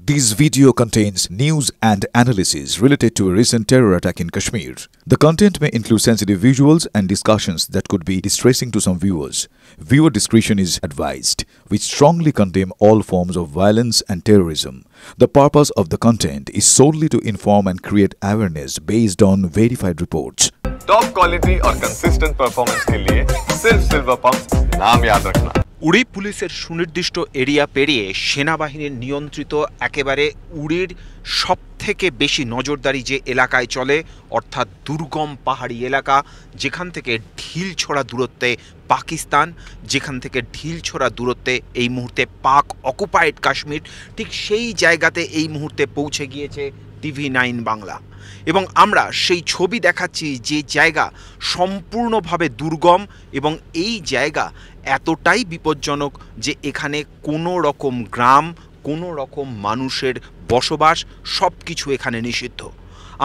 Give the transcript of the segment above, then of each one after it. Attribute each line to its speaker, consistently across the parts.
Speaker 1: This video contains news and analysis related to a recent terror attack in Kashmir. The content may include sensitive visuals and discussions that could be distressing to some viewers. Viewer discretion is advised. We strongly condemn all forms of violence and terrorism. The purpose of the content is solely to inform and create awareness based on verified reports.
Speaker 2: Top quality और consistent performance के लिए सिर्फ silver pump नाम याद रखना।
Speaker 3: উড়ি পুলিশের সুনির্দিষ্ট area পেরিয়ে সেনাবাহিনীর নিয়ন্ত্রিত একেবারে উড়ির সবথেকে বেশি নজরদারি যে এলাকায় চলে অর্থাৎ দুর্গম পাহাড়ি এলাকা, যেখান থেকে ঢিল ছোড়া দূরত্বে পাকিস্তান, যেখান থেকে ঢিল ছোড়া দূরত্বে এই মুহূর্তে পাক অকুপাইড কাশ্মীর, ঠিক সেই জায়গাতে এই মুহূর্তে পৌঁছে গিয়েছে TV9 বাংলা। এবং আমরা সেই ছবি দেখাচ্ছি যে জায়গা সম্পূর্ণভাবে দুর্গম এবং এই জায়গা এতটাই বিপজ্জনক যে এখানে কোনো রকম গ্রাম, কোনো রকম মানুষের বসবাস সব কিছু এখানে নিষিদ্ধ।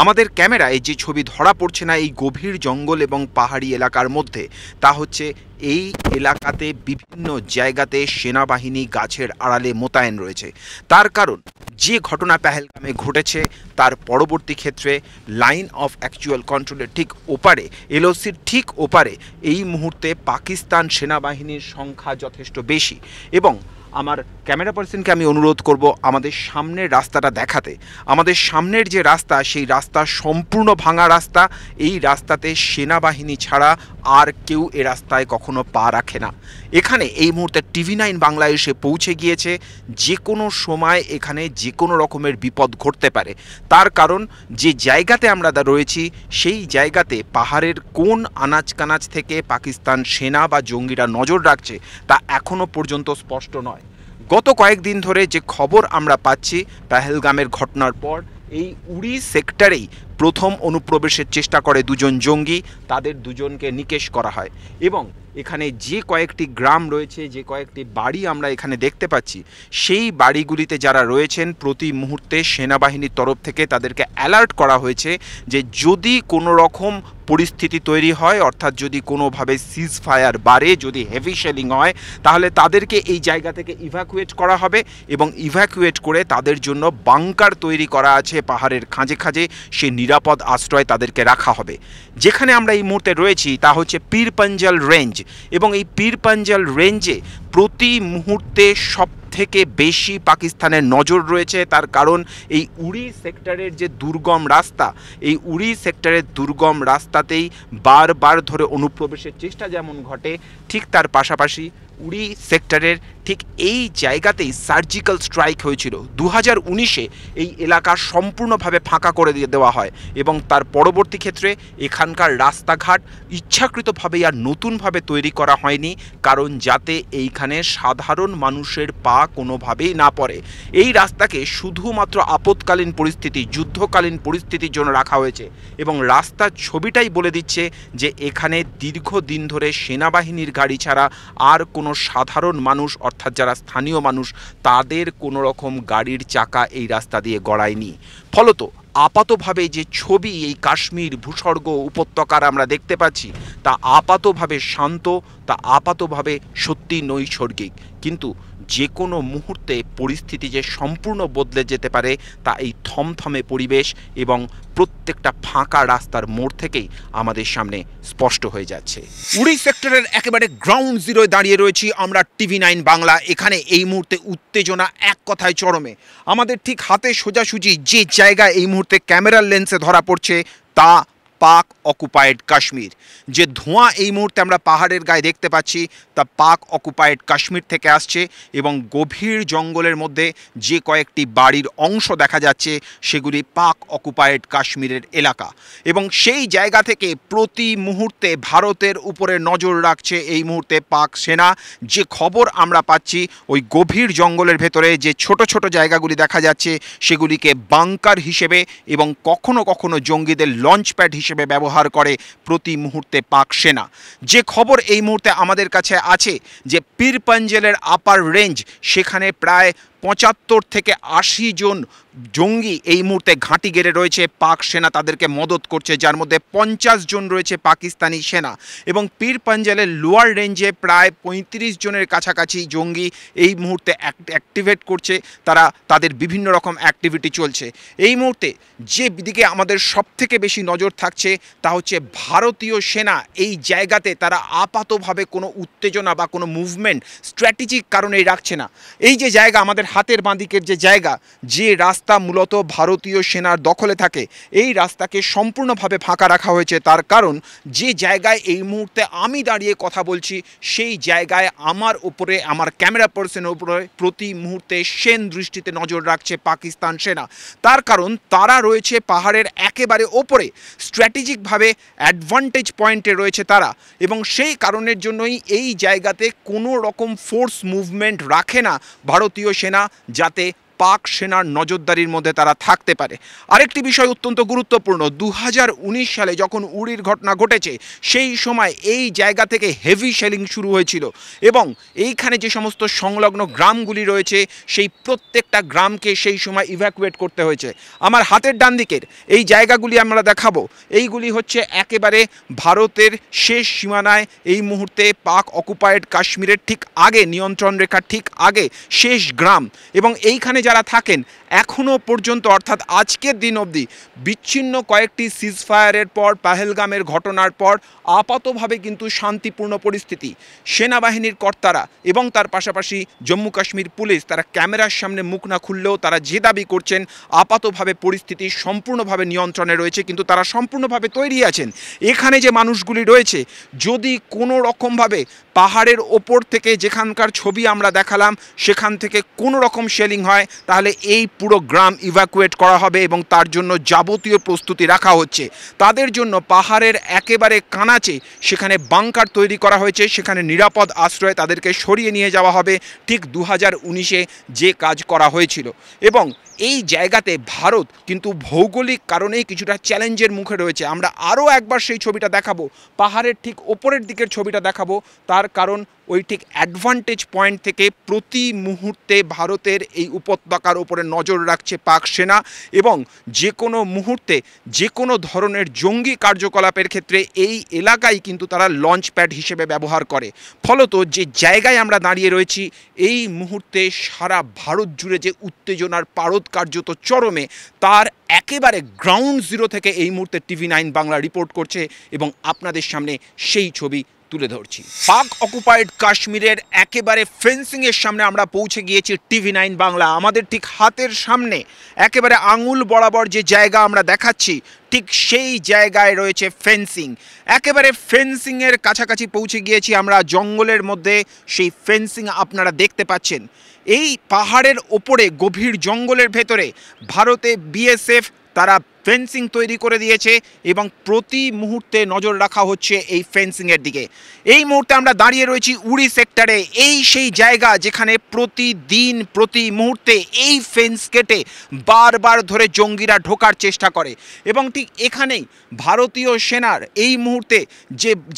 Speaker 3: আমাদের ক্যামেরায় যে ছবি ধরা পড়ছে না এই গভীর জঙ্গল এবং পাহাড়ি এলাকার মধ্যে, তা হচ্ছে এই এলাকাতে বিভিন্ন জায়গাতে সেনাবাহিনী গাছের আড়ালে মোতায়েন রয়েছে। তার কারণ যে ঘটনা পেহেলগামে ঘটেছে তার পরবর্তী ক্ষেত্রে লাইন অফ অ্যাকচুয়াল কন্ট্রোলের ঠিক ওপারে, LOCর ঠিক ওপারে এই মুহূর্তে পাকিস্তান সেনাবাহিনীর সংখ্যা যথেষ্ট বেশি। এবং আমার ক্যামেরা পার্সনকে আমি অনুরোধ করব আমাদের সামনের রাস্তাটা দেখাতে। আমাদের সামনের যে রাস্তা, সেই রাস্তা সম্পূর্ণ ভাঙা রাস্তা। এই রাস্তাতে সেনাবাহিনী ছাড়া আর কেউ এ রাস্তায় কখনো পা রাখে না। এখানে এই মুহূর্তে TV9 বাংলা এসে পৌঁছে গিয়েছে। যে কোনো সময় এখানে যে কোনো রকমের বিপদ ঘটতে পারে। তার কারণ যে জায়গাতে আমরা রয়েছি সেই জায়গাতে পাহাড়ের কোন আনাচ কানাচ থেকে পাকিস্তান সেনা বা জঙ্গিরা নজর রাখছে তা এখনও পর্যন্ত স্পষ্ট নয়। গত কয়েকদিন ধরে যে খবর আমরা পাচ্ছি, পেহেলগামের ঘটনার পর এই উড়ি সেক্টরেই প্রথম অনুপ্রবেশের চেষ্টা করে দুজন জঙ্গি, তাদের দুজনকে নিকেশ করা হয়। এবং এখানে যে কয়েকটি গ্রাম রয়েছে, যে কয়েকটি বাড়ি আমরা এখানে দেখতে পাচ্ছি, সেই বাড়িগুলিতে যারা রয়েছেন প্রতি মুহূর্তে সেনাবাহিনীর তরফ থেকে তাদেরকে অ্যালার্ট করা হয়েছে যে যদি কোনো রকম পরিস্থিতি তৈরি হয়, অর্থাৎ যদি কোনোভাবে সিজ ফায়ার বাড়ে, যদি হেভি শেলিং হয়, তাহলে তাদেরকে এই জায়গা থেকে ইভ্যাকুয়েট করা হবে এবং ইভ্যাকুয়েট করে তাদের জন্য বাংকার তৈরি করা আছে পাহাড়ের খাঁজে খাঁজে, সে নিরাপদ আশ্রয় তাদেরকে রাখা হবে। যেখানে আমরা এই মুহূর্তে রয়েছি তা হচ্ছে পীর পাঞ্জাল রেঞ্জ, এবং এই পীর পাঞ্জাল রেঞ্জে প্রতি মুহূর্তে সব থেকে বেশি পাকিস্তানের নজর রয়েছে। তার কারণ এই উড়ি সেক্টরের যে দুর্গম রাস্তা, এই উড়ি সেক্টরের দুর্গম রাস্তাতেই বারবার ধরে অনুপ্রবেশের চেষ্টা যেমন ঘটে, ঠিক তার পাশাপাশি উড়ি সেক্টরের ঠিক এই জায়গাতেই সার্জিক্যাল স্ট্রাইক হয়েছিল 2019-এ। এই এলাকা সম্পূর্ণভাবে ফাঁকা করে দেওয়া হয় এবং তার পরবর্তী ক্ষেত্রে এখানকার রাস্তাঘাট ইচ্ছাকৃতভাবেই আর নতুনভাবে তৈরি করা হয়নি, কারণ যাতে এইখানে সাধারণ মানুষের পা কোনোভাবেই না পড়ে। এই রাস্তাকে শুধুমাত্র আপৎকালীন পরিস্থিতি, যুদ্ধকালীন পরিস্থিতির জন্য রাখা হয়েছে এবং রাস্তার ছবিটাই বলে দিচ্ছে যে এখানে দীর্ঘদিন ধরে সেনাবাহিনীর গাড়ি ছাড়া আর কোনো সাধারণ মানুষ, অর্থাৎ যারা স্থানীয় মানুষ, তাদের কোনো রকম গাড়ির চাকা এই রাস্তা দিয়ে গড়ায়নি। ফলত আপাতভাবে যে ছবি এই কাশ্মীর ভূস্বর্গ উপত্যকার আমরা দেখতে পাচ্ছি তা আপাতভাবে শান্ত, তা আপাতভাবে সত্যি নৈসর্গিক, কিন্তু যে কোনো মুহূর্তে পরিস্থিতি যে সম্পূর্ণ বদলে যেতে পারে তা এই থমথমে পরিবেশ এবং প্রত্যেকটা ফাঁকা রাস্তার মোড় থেকেই আমাদের সামনে স্পষ্ট হয়ে যাচ্ছে। উড়ি সেক্টরের একেবারে গ্রাউন্ড জিরোয় দাঁড়িয়ে রয়েছি আমরা TV9 বাংলা। এখানে এই মুহূর্তে উত্তেজনা এক কথায় চরমে। আমাদের ঠিক হাতে সোজাসুজি যে জায়গা এই মুহূর্তে ক্যামেরার লেন্সে ধরা পড়ছে তা পাক অকুপাইড কাশ্মীর। যে ধোঁয়া এই মুহূর্তে আমরা পাহাড়ের গায়ে দেখতে পাচ্ছি তা পাক অকুপাইড কাশ্মীর থেকে আসছে এবং গভীর জঙ্গলের মধ্যে যে কয়েকটি বাড়ির অংশ দেখা যাচ্ছে সেগুলি পাক অকুপাইড কাশ্মীরের এলাকা। এবং সেই জায়গা থেকে প্রতি মুহূর্তে ভারতের উপরে নজর রাখছে এই মুহূর্তে পাক সেনা। যে খবর আমরা পাচ্ছি ওই গভীর জঙ্গলের ভেতরে যে ছোট ছোট জায়গাগুলি দেখা যাচ্ছে সেগুলিকে বাংকার হিসেবে এবং কখনো কখনো জঙ্গিদের লঞ্চপ্যাড হিসেবে ব্যবহার করে প্রতি মুহূর্তে পাক সেনা। যে খবর এই মুহূর্তে আমাদের কাছে আছে যে পীর পাঞ্জালের আপার রেঞ্জ, সেখানে প্রায় 75 থেকে 80 জন জঙ্গি এই মুহূর্তে ঘাঁটি গেড়ে রয়েছে, পাক সেনা তাদেরকে মদত করছে, যার মধ্যে 50 জন রয়েছে পাকিস্তানি সেনা এবং পীর পাঞ্জালের লোয়ার রেঞ্জে প্রায় 35 জনের কাছাকাছি জঙ্গি এই মুহূর্তে অ্যাক্টিভেট করছে, তারা তাদের বিভিন্ন রকম অ্যাক্টিভিটি চলছে। এই মুহূর্তে যে দিকে আমাদের সবথেকে বেশি নজর থাকছে তা হচ্ছে ভারতীয় সেনা এই জায়গাতে তারা আপাতভাবে কোনো উত্তেজনা বা কোনো মুভমেন্ট স্ট্র্যাটেজিক কারণেই রাখছে না। এই যে জায়গা আমাদের হাতের বাঁদিকের যে জায়গা, যে রাস্তা মূলত ভারতীয় সেনার দখলে থাকে, এই রাস্তাকে সম্পূর্ণভাবে ফাঁকা রাখা হয়েছে। তার কারণ যে জায়গায় এই মুহূর্তে আমি দাঁড়িয়ে কথা বলছি সেই জায়গায় আমার উপরে, আমার ক্যামেরা পার্সনের উপরে প্রতি মুহূর্তে সেন দৃষ্টিতে নজর রাখছে পাকিস্তান সেনা। তার কারণ তারা রয়েছে পাহাড়ের একেবারে ওপরে, স্ট্র্যাটেজিকভাবে অ্যাডভান্টেজ পয়েন্টে রয়েছে তারা, এবং সেই কারণের জন্যই এই জায়গাতে কোনো রকম ফোর্স মুভমেন্ট রাখে না ভারতীয় সেনা, যাতে পাক সেনার নজরদারির মধ্যে তারা থাকতে পারে। আরেকটি বিষয় অত্যন্ত গুরুত্বপূর্ণ, 2019 সালে যখন উরির ঘটনা ঘটেছে সেই সময় এই জায়গা থেকে হেভি শেলিং শুরু হয়েছিল এবং এইখানে যে সমস্ত সংলগ্ন গ্রামগুলি রয়েছে সেই প্রত্যেকটা গ্রামকে সেই সময় ইভ্যাকুয়েট করতে হয়েছে। আমার হাতের ডান দিকের এই জায়গাগুলি আমরা দেখাবো, এইগুলি হচ্ছে একেবারে ভারতের শেষ সীমানায়, এই মুহূর্তে পাক অকুপায়েড কাশ্মীরের ঠিক আগে, নিয়ন্ত্রণ রেখার ঠিক আগে শেষ গ্রাম, এবং এইখানে যারা থাকেন এখনও পর্যন্ত, অর্থাৎ আজকের দিন অবধি বিচ্ছিন্ন কয়েকটি সিজফায়ারের পর, পাহেলগামের ঘটনার পর আপাতভাবে কিন্তু শান্তিপূর্ণ পরিস্থিতি। সেনাবাহিনীর কর্তারা এবং তার পাশাপাশি জম্মু কাশ্মীর পুলিশ তারা ক্যামেরার সামনে মুখ না খুললেও তারা যে দাবি করছেন আপাতভাবে পরিস্থিতি সম্পূর্ণভাবে নিয়ন্ত্রণে রয়েছে, কিন্তু তারা সম্পূর্ণভাবে তৈরি আছেন। এখানে যে মানুষগুলি রয়েছে, যদি কোনো রকমভাবে পাহাড়ের ওপর থেকে যেখানকার ছবি আমরা দেখালাম সেখান থেকে কোনো রকম শেলিং হয় তাহলে এই পুরো গ্রাম ইভ্যাকুয়েট করা হবে এবং তার জন্য যাবতীয় প্রস্তুতি রাখা হচ্ছে। তাদের জন্য পাহাড়ের একেবারে কানাচে সেখানে বাংকার তৈরি করা হয়েছে, সেখানে নিরাপদ আশ্রয়ে তাদেরকে সরিয়ে নিয়ে যাওয়া হবে, ঠিক 2019-এ যে কাজ করা হয়েছিল। এবং এই জায়গাতে ভারত কিন্তু ভৌগোলিক কারণেই কিছুটা চ্যালেঞ্জের মুখে রয়েছে। আমরা আরও একবার সেই ছবিটা দেখাবো, পাহাড়ের ঠিক ওপরের দিকের ছবিটা দেখাবো, তার কারণ ওই ঠিক অ্যাডভান্টেজ পয়েন্ট থেকে প্রতি মুহূর্তে ভারতের এই উপত্যকার উপরে নজর রাখছে পাক সেনা, এবং যে কোনো মুহূর্তে যে কোনো ধরনের জঙ্গি কার্যকলাপের ক্ষেত্রে এই এলাকায় কিন্তু তারা লঞ্চ প্যাড হিসেবে ব্যবহার করে। ফলত যে জায়গায় আমরা দাঁড়িয়ে রয়েছি এই মুহূর্তে সারা ভারত জুড়ে যে উত্তেজনার পারদ কার্যত চরমে, তার একেবারে গ্রাউন্ড জিরো থেকে এই মুহূর্তে TV9 বাংলা রিপোর্ট করছে এবং আপনাদের সামনে সেই ছবি তুলে ধরছি। পাক অকুপায়েড কাশ্মীরের একেবারে ফেন্সিংয়ের সামনে আমরা পৌঁছে গিয়েছি TV9 বাংলা। আমাদের ঠিক হাতের সামনে একেবারে আঙুল বরাবর যে জায়গা আমরা দেখাচ্ছি ঠিক সেই জায়গায় রয়েছে ফেন্সিং। একেবারে ফেন্সিংয়ের কাছাকাছি পৌঁছে গিয়েছি আমরা, জঙ্গলের মধ্যে সেই ফেন্সিং আপনারা দেখতে পাচ্ছেন। এই পাহাড়ের ওপরে গভীর জঙ্গলের ভেতরে ভারতে BSF তারা ফেন্সিং তৈরি করে দিয়েছে এবং প্রতি মুহূর্তে নজর রাখা হচ্ছে এই ফেন্সিংয়ের দিকে। এই মুহূর্তে আমরা দাঁড়িয়ে রয়েছি উড়ি সেক্টরে, এই সেই জায়গা যেখানে প্রতিদিন প্রতি মুহূর্তে এই ফেন্স কেটে বারবার ধরে জঙ্গিরা ঢোকার চেষ্টা করে, এবং ঠিক এখানেই ভারতীয় সেনার এই মুহূর্তে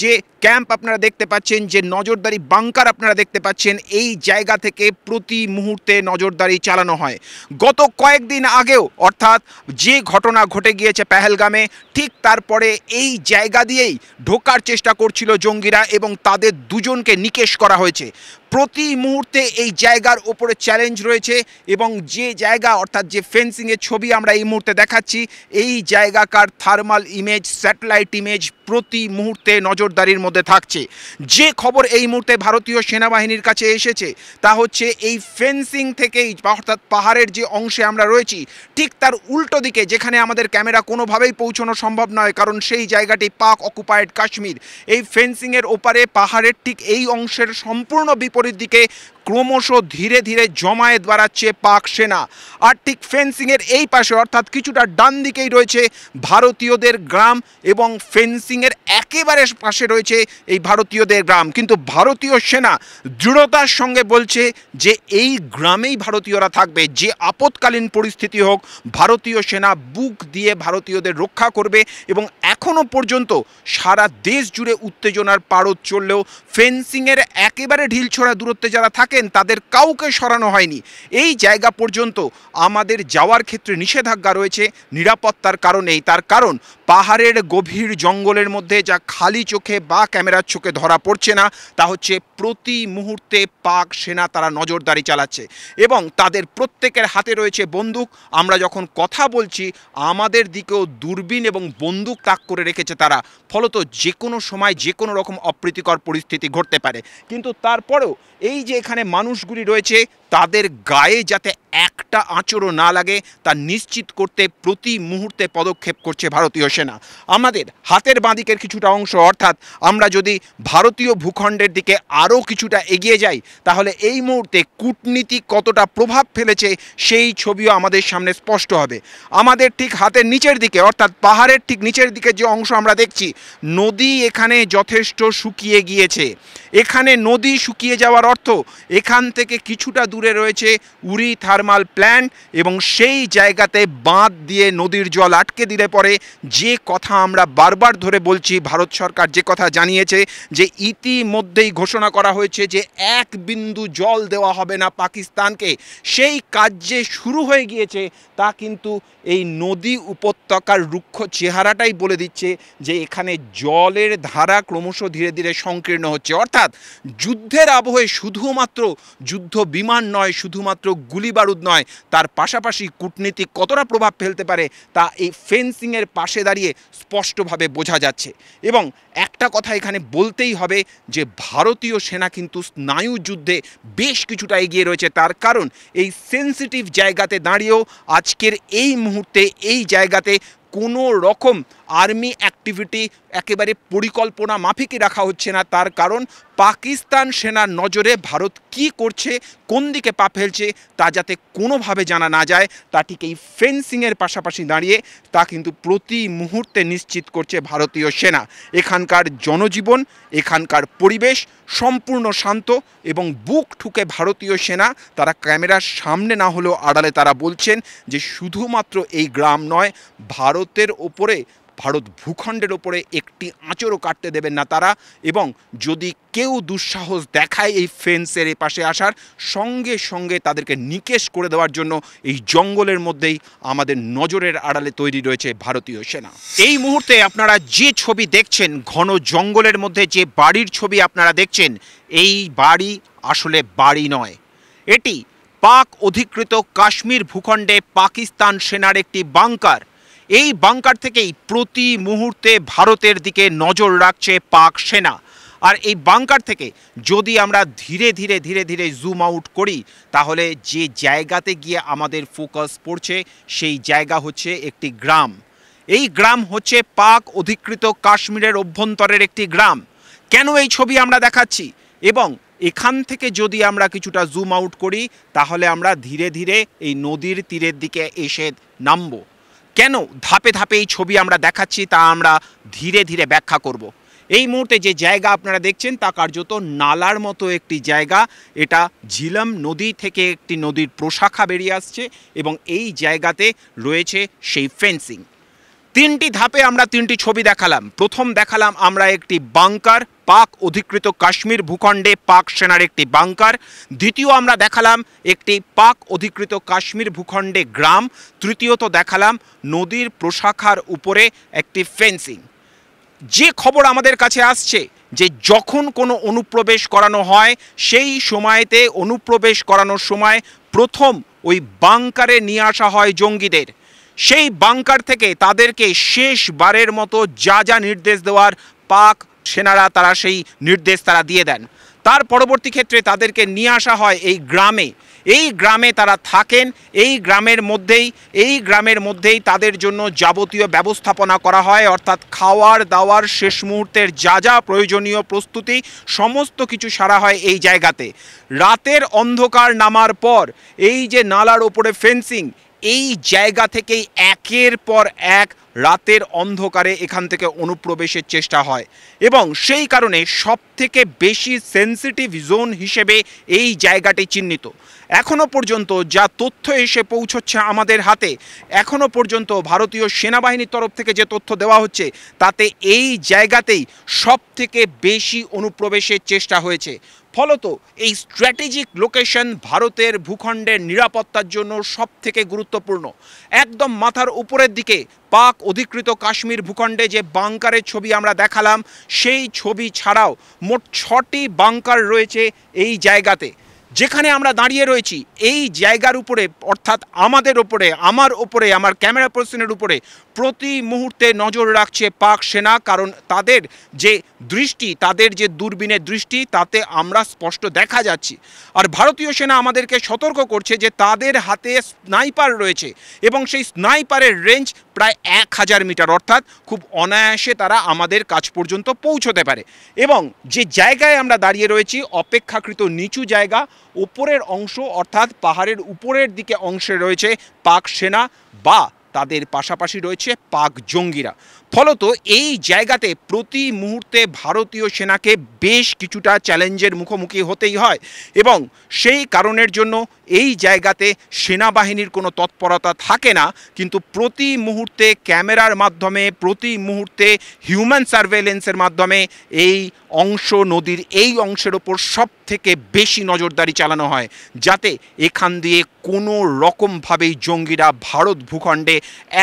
Speaker 3: যে ক্যাম্প আপনারা দেখতে পাচ্ছেন, যে নজরদারি বাংকার আপনারা দেখতে পাচ্ছেন, এই জায়গা থেকে প্রতি মুহূর্তে নজরদারি চালানো হয়। গত কয়েকদিন আগেও, অর্থাৎ যে ঘটনা ঘটে গিয়েছে পেহেলগামে, ঠিক তারপরে এই জায়গা দিয়েই ঢোকার চেষ্টা করছিল জঙ্গিরা এবং তাদের দুজনকে নিকেশ করা হয়েছে। প্রতি মুহূর্তে এই জায়গার ওপরে চ্যালেঞ্জ রয়েছে এবং যে জায়গা, অর্থাৎ যে ফেন্সিংয়ের ছবি আমরা এই মুহূর্তে দেখাচ্ছি, এই জায়গাকার থার্মাল ইমেজ, স্যাটেলাইট ইমেজ প্রতি মুহূর্তে নজরদারির মধ্যে থাকছে। যে খবর এই মুহূর্তে ভারতীয় সেনাবাহিনীর কাছে এসেছে তা হচ্ছে এই ফেন্সিং থেকেই, অর্থাৎ পাহাড়ের যে অংশে আমরা রয়েছি ঠিক তার উল্টো দিকে, যেখানে আমাদের ক্যামেরা কোনোভাবেই পৌঁছানো সম্ভব নয় কারণ সেই জায়গাটি পাক অকুপায়েড কাশ্মীর, এই ফেন্সিংয়ের ওপারে পাহাড়ের ঠিক এই অংশের সম্পূর্ণ বিপরীত দিকে ক্রমশ ধীরে ধীরে জমায়েত বাড়াচ্ছে পাক সেনা। আর ঠিক ফেন্সিংয়ের এই পাশে, অর্থাৎ কিছুটা ডান দিকেই রয়েছে ভারতীয়দের গ্রাম এবং ফেন্সিংয়ের একেবারে পাশে রয়েছে এই ভারতীয়দের গ্রাম। কিন্তু ভারতীয় সেনা দৃঢ়তার সঙ্গে বলছে যে এই গ্রামেই ভারতীয়রা থাকবে, যে আপৎকালীন পরিস্থিতি হোক ভারতীয় সেনা বুক দিয়ে ভারতীয়দের রক্ষা করবে। এবং এখনও পর্যন্ত সারা দেশ জুড়ে উত্তেজনার পারদ চললেও ফেন্সিংয়ের একেবারে ঢিলছোড়া দূরত্বে যারা থাকে থাকেন তাদের কাউকে সরানো হয়নি। এই জায়গা পর্যন্ত আমাদের যাওয়ার ক্ষেত্রে নিষেধাজ্ঞা রয়েছে নিরাপত্তার কারণেই। তার কারণ পাহাড়ের গভীর জঙ্গলের মধ্যে যা খালি চোখে বা ক্যামেরার চোখে ধরা পড়ছে না তা হচ্ছে প্রতি মুহূর্তে পাক সেনা তারা নজরদারি চালাচ্ছে এবং তাদের প্রত্যেকের হাতে রয়েছে বন্দুক। আমরা যখন কথা বলছি আমাদের দিকেও দূরবীন এবং বন্দুক তাক করে রেখেছে তারা, ফলত যে কোনো সময় যে কোনো রকম অপ্রীতিকর পরিস্থিতি ঘটতে পারে। কিন্তু তারপরেও এই যে এখানে মানুষগুলি রয়েছে তাদের গায়ে যাতে একটা আঁচড়ও না লাগে তা নিশ্চিত করতে প্রতি মুহূর্তে পদক্ষেপ করছে ভারতীয় সেনা। আমাদের হাতের বাঁদিকের কিছুটা অংশ অর্থাৎ আমরা যদি ভারতীয় ভূখণ্ডের দিকে আরও কিছুটা এগিয়ে যাই তাহলে এই মুহূর্তে কূটনীতি কতটা প্রভাব ফেলেছে সেই ছবিও আমাদের সামনে স্পষ্ট হবে। আমাদের ঠিক হাতের নিচের দিকে অর্থাৎ পাহাড়ের ঠিক নিচের দিকে যে অংশ আমরা দেখছি, নদী এখানে যথেষ্ট শুকিয়ে গিয়েছে। এখানে নদী শুকিয়ে যাওয়ার অর্থ এখান থেকে কিছুটা দূরে রয়েছে উরি থার্মাল প্ল্যান্ট এবং সেই জায়গাতে বাঁধ দিয়ে নদীর জল আটকে দিলে পরে যে কথা আমরা বারবার ধরে বলছি, ভারত সরকার যে কথা জানিয়েছে যে ইতিমধ্যেই ঘোষণা করা হয়েছে যে 1 বিন্দু জল দেওয়া হবে না পাকিস্তানকে, সেই কাজ যে শুরু হয়ে গিয়েছে তা কিন্তু এই নদী উপত্যকার রুক্ষ চেহারাটাই বলে দিচ্ছে যে এখানে জলের ধারা ক্রমশ ধীরে ধীরে সংকীর্ণ হচ্ছে। অর্থাৎ যুদ্ধের আবহে শুধুমাত্র যুদ্ধ বিমান নয়, শুধুমাত্র গুলি বারুদ নয়, তার পাশাপাশি কূটনীতি কতটা প্রভাব ফেলতে পারে তা এই ফেন্সিংয়ের পাশে দাঁড়িয়ে স্পষ্টভাবে বোঝা যাচ্ছে। এবং একটা কথা এখানে বলতেই হবে যে ভারতীয় সেনা কিন্তু স্নায়ু যুদ্ধে বেশ কিছুটা এগিয়ে রয়েছে। তার কারণ এই সেন্সিটিভ জায়গাতে দাঁড়িয়েও আজকের এই মুহূর্তে এই জায়গাতে কোনো রকম আর্মি অ্যাক্টিভিটি একেবারে পরিকল্পনা মাফিকই রাখা হচ্ছে না। তার কারণ পাকিস্তান সেনার নজরে ভারত কি করছে, কোন দিকে পা ফেলছে তা যাতে কোনোভাবে জানা না যায় তা ঠিক এই ফেন্সিংয়ের পাশাপাশি দাঁড়িয়ে তা কিন্তু প্রতি মুহূর্তে নিশ্চিত করছে ভারতীয় সেনা। এখানকার জনজীবন, এখানকার পরিবেশ সম্পূর্ণ শান্ত এবং বুক ঠুকে ভারতীয় সেনা তারা ক্যামেরার সামনে না হলেও আড়ালে তারা বলছেন যে শুধুমাত্র এই গ্রাম নয়, ভারতের ওপরে, ভারত ভূখণ্ডের ওপরে একটি আঁচড়ও কাটতে দেবেন না তারা। এবং যদি কেউ দুঃসাহস দেখায় এই ফেন্সের এই পাশে আসার, সঙ্গে সঙ্গে তাদেরকে নিকেশ করে দেওয়ার জন্য এই জঙ্গলের মধ্যেই আমাদের নজরের আড়ালে তৈরি রয়েছে ভারতীয় সেনা। এই মুহূর্তে আপনারা যে ছবি দেখছেন, ঘন জঙ্গলের মধ্যে যে বাড়ির ছবি আপনারা দেখছেন, এই বাড়ি আসলে বাড়ি নয়, এটি পাক অধিকৃত কাশ্মীর ভূখণ্ডে পাকিস্তান সেনার একটি বাংকার। এই বাংকার থেকেই প্রতি মুহূর্তে ভারতের দিকে নজর রাখছে পাক সেনা। আর এই বাংকার থেকে যদি আমরা ধীরে ধীরে ধীরে ধীরে জুম আউট করি তাহলে যে জায়গাতে গিয়ে আমাদের ফোকাস পড়ছে সেই জায়গা হচ্ছে একটি গ্রাম। এই গ্রাম হচ্ছে পাক অধিকৃত কাশ্মীরের অভ্যন্তরের একটি গ্রাম। কেন এই ছবি আমরা দেখাচ্ছি এবং এখান থেকে যদি আমরা কিছুটা জুম আউট করি তাহলে আমরা ধীরে ধীরে এই নদীর তীরের দিকে এসে নামব। কেন ধাপে ধাপে এই ছবি আমরা দেখাচ্ছি তা আমরা ধীরে ধীরে ব্যাখ্যা করব। এই মুহূর্তে যে জায়গা আপনারা দেখছেন তা কার্যত নালার মতো একটি জায়গা। এটা ঝিলম নদী থেকে একটি নদীর প্রশাখা বেরিয়ে আসছে এবং এই জায়গাতে রয়েছে সেই ফেন্সিং। 3টি ধাপে আমরা 3টি ছবি দেখালাম। প্রথম দেখালাম আমরা একটি বাংকার, পাক অধিকৃত কাশ্মীর ভূখণ্ডে পাক সেনার একটি বাংকার। দ্বিতীয় আমরা দেখালাম একটি পাক অধিকৃত কাশ্মীর ভূখণ্ডে গ্রাম। তৃতীয়ত দেখালাম নদীর প্রশাখার উপরে একটি ফেন্সিং। যে খবর আমাদের কাছে আসছে যে যখন কোনো অনুপ্রবেশ করানো হয় সেই সময়তে অনুপ্রবেশ করানোর সময় প্রথম ওই বাংকারে নিয়ে আসা হয় জঙ্গিদের। সেই বাংকার থেকে তাদেরকে শেষবারের মতো যা যা নির্দেশ দেওয়ার পাক সেনারা তারা সেই নির্দেশ তারা দিয়ে দেন। তার পরবর্তী ক্ষেত্রে তাদেরকে নিয়ে আসা হয় এই গ্রামে। এই গ্রামে তারা থাকেন। এই গ্রামের মধ্যেই তাদের জন্য যাবতীয় ব্যবস্থাপনা করা হয়, অর্থাৎ খাওয়ার দাওয়ার শেষ মুহূর্তের যা যা প্রয়োজনীয় প্রস্তুতি সমস্ত কিছু সারা হয় এই জায়গাতে। রাতের অন্ধকার নামার পর এই যে নালার ওপরে ফেন্সিং, এই জায়গা থেকেই একের পর এক রাতের অন্ধকারে এখান থেকে অনুপ্রবেশের চেষ্টা হয় এবং সেই কারণে সবথেকে বেশি সেন্সিটিভ জোন হিসেবে এই জায়গাটি চিহ্নিত। এখনও পর্যন্ত যা তথ্য এসে পৌঁছচ্ছে আমাদের হাতে, এখনও পর্যন্ত ভারতীয় সেনাবাহিনীর তরফ থেকে যে তথ্য দেওয়া হচ্ছে তাতে এই জায়গাতেই সবথেকে বেশি অনুপ্রবেশের চেষ্টা হয়েছে। ফলত এই স্ট্র্যাটেজিক লোকেশন ভারতের ভূখণ্ডের নিরাপত্তার জন্য সবথেকে গুরুত্বপূর্ণ। একদম মাথার উপরের দিকে পাক অধিকৃত কাশ্মীর ভূখণ্ডে যে বাংকারের ছবি আমরা দেখালাম, সেই ছবি ছাড়াও মোট 6টি বাংকার রয়েছে এই জায়গাতে। যেখানে আমরা দাঁড়িয়ে রয়েছি এই জায়গার উপরে, অর্থাৎ আমাদের ওপরে, আমার ক্যামেরা পার্সনের উপরে প্রতি মুহূর্তে নজর রাখছে পাক সেনা। কারণ তাদের যে দৃষ্টি, তাদের যে দূরবীনের দৃষ্টি, তাতে আমরা স্পষ্ট দেখা যাচ্ছি। আর ভারতীয় সেনা আমাদেরকে সতর্ক করছে যে তাদের হাতে স্নাইপার রয়েছে এবং সেই স্নাইপারের রেঞ্জ প্রায় 1000 মিটার, অর্থাৎ খুব অনায়াসে তারা আমাদের কাছ পর্যন্ত পৌঁছতে পারে। এবং যে জায়গায় আমরা দাঁড়িয়ে রয়েছি অপেক্ষাকৃত নিচু জায়গা, উপরের অংশ অর্থাৎ পাহাড়ের উপরের দিকে অংশে রয়েছে পাক সেনা বা তাদের পাশাপাশি রয়েছে পাক জঙ্গিরা। ফলত এই জায়গাতে প্রতি মুহূর্তে ভারতীয় সেনাকে বেশ কিছুটা চ্যালেঞ্জের মুখোমুখি হতেই হয় এবং সেই কারণের জন্য এই জায়গাতে সেনাবাহিনীর কোনো তৎপরতা থাকে না, কিন্তু প্রতি মুহূর্তে ক্যামেরার মাধ্যমে, প্রতি মুহূর্তে হিউম্যান সার্ভেলেন্সের মাধ্যমে এই অংশ, নদীর এই অংশের ওপর সব থেকে বেশি নজরদারি চালানো হয়, যাতে এখান দিয়ে কোনো রকমভাবেই জঙ্গিরা ভারত ভূখণ্ডে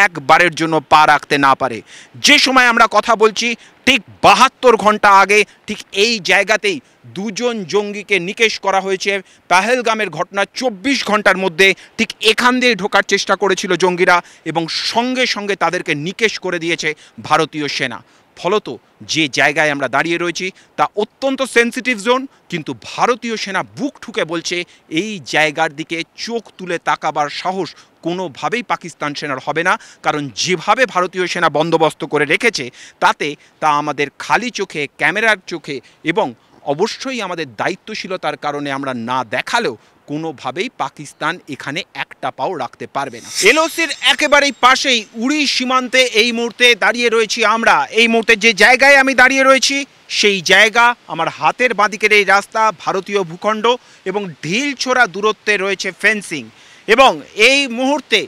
Speaker 3: একবারের জন্য পা রাখতে না পারে। যে সময় আমরা কথা বলছি ঠিক 72 ঘন্টা আগে ঠিক এই জায়গাতেই 2জন জঙ্গিকে নিকেশ করা হয়েছে। পেহেলগামের ঘটনা 24 ঘন্টার মধ্যে ঠিক এখান দিয়ে ঢোকার চেষ্টা করেছিল জঙ্গিরা এবং সঙ্গে সঙ্গে তাদেরকে নিকেশ করে দিয়েছে ভারতীয় সেনা। ফলত যে জায়গায় আমরা দাঁড়িয়ে রয়েছি তা অত্যন্ত সেন্সিটিভ জোন, কিন্তু ভারতীয় সেনা বুক ঠুকে বলছে এই জায়গার দিকে চোখ তুলে তাকাবার সাহস কোনোভাবেই পাকিস্তান সেনার হবে না। কারণ যেভাবে ভারতীয় সেনা বন্দোবস্ত করে রেখেছে তাতে তা আমাদের খালি চোখে, ক্যামেরার চোখে এবং অবশ্যই আমাদের দায়িত্বশীলতার কারণে আমরা না দেখালেও কোনোভাবেই পাকিস্তান এখানে একটা পাও রাখতে পারবে না। এলওসির একেবারেই পাশেই উড়ি সীমান্তে এই মুহূর্তে দাঁড়িয়ে রয়েছি আমরা। এই মুহূর্তে যে জায়গায় আমি দাঁড়িয়ে রয়েছি সেই জায়গা, আমার হাতের বাঁদিকের এই রাস্তা ভারতীয় ভূখণ্ড এবং ঢিলছোড়া দূরত্বে রয়েছে ফেন্সিং। এবং এই মুহূর্তে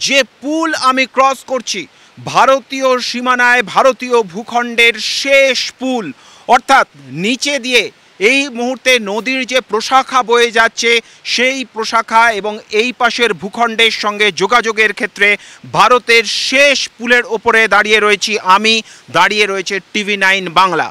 Speaker 3: যে পুল আমি ক্রস করছি ভারতীয় সীমানায়, ভারতীয় ভূখণ্ডের শেষ পুল, অর্থাৎ নিচে দিয়ে এই মুহূর্তে নদীর যে প্রশাখা বয়ে যাচ্ছে সেই প্রশাখা এবং এই পাশের ভূখণ্ডের সঙ্গে যোগাযোগের ক্ষেত্রে ভারতের শেষ পুলের ওপরে দাঁড়িয়ে রয়েছি আমি, দাঁড়িয়ে রয়েছে TV9 বাংলা।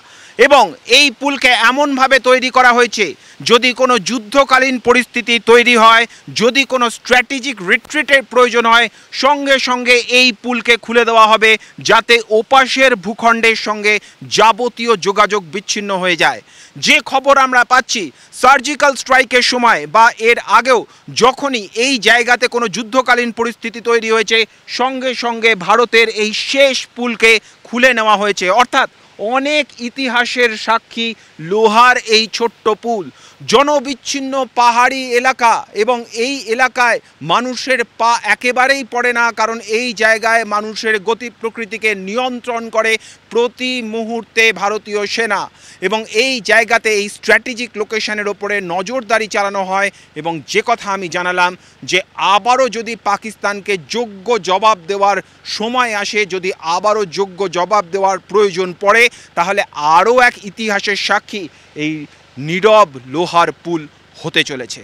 Speaker 3: এবং এই পুলকে এমনভাবে তৈরি করা হয়েছে যদি কোনো যুদ্ধকালীন পরিস্থিতি তৈরি হয়, যদি কোনো স্ট্র্যাটেজিক রিট্রিটের প্রয়োজন হয়, সঙ্গে সঙ্গে এই পুলকে খুলে দেওয়া হবে যাতে ওপাশের ভূখণ্ডের সঙ্গে যাবতীয় যোগাযোগ বিচ্ছিন্ন হয়ে যায়। যে খবর আমরা পাচ্ছি সার্জিক্যাল স্ট্রাইকের সময় বা এর আগেও যখনই এই জায়গাতে কোনো যুদ্ধকালীন পরিস্থিতি তৈরি হয়েছে সঙ্গে সঙ্গে ভারতের এই শেষ পুলকে খুলে নেওয়া হয়েছে। অর্থাৎ অনেক ইতিহাসের সাক্ষী লোহার এই ছোট্ট পুল, জনবিচ্ছিন্ন পাহাড়ি এলাকা এবং এই এলাকায় মানুষের পা একেবারেই পড়ে না, কারণ এই জায়গায় মানুষের গতি প্রকৃতিকে নিয়ন্ত্রণ করে প্রতি মুহূর্তে ভারতীয় সেনা। এবং এই জায়গাতে এই স্ট্র্যাটেজিক লোকেশনের ওপরে নজরদারি চালানো হয় এবং যে কথা আমি জানালাম যে আবারও যদি পাকিস্তানকে যোগ্য জবাব দেওয়ার সময় আসে, যদি আবারও যোগ্য জবাব দেওয়ার প্রয়োজন পড়ে, তাহলে আরও এক ইতিহাসের সাক্ষী এই নীরব লোহার পুল হতে চলেছে।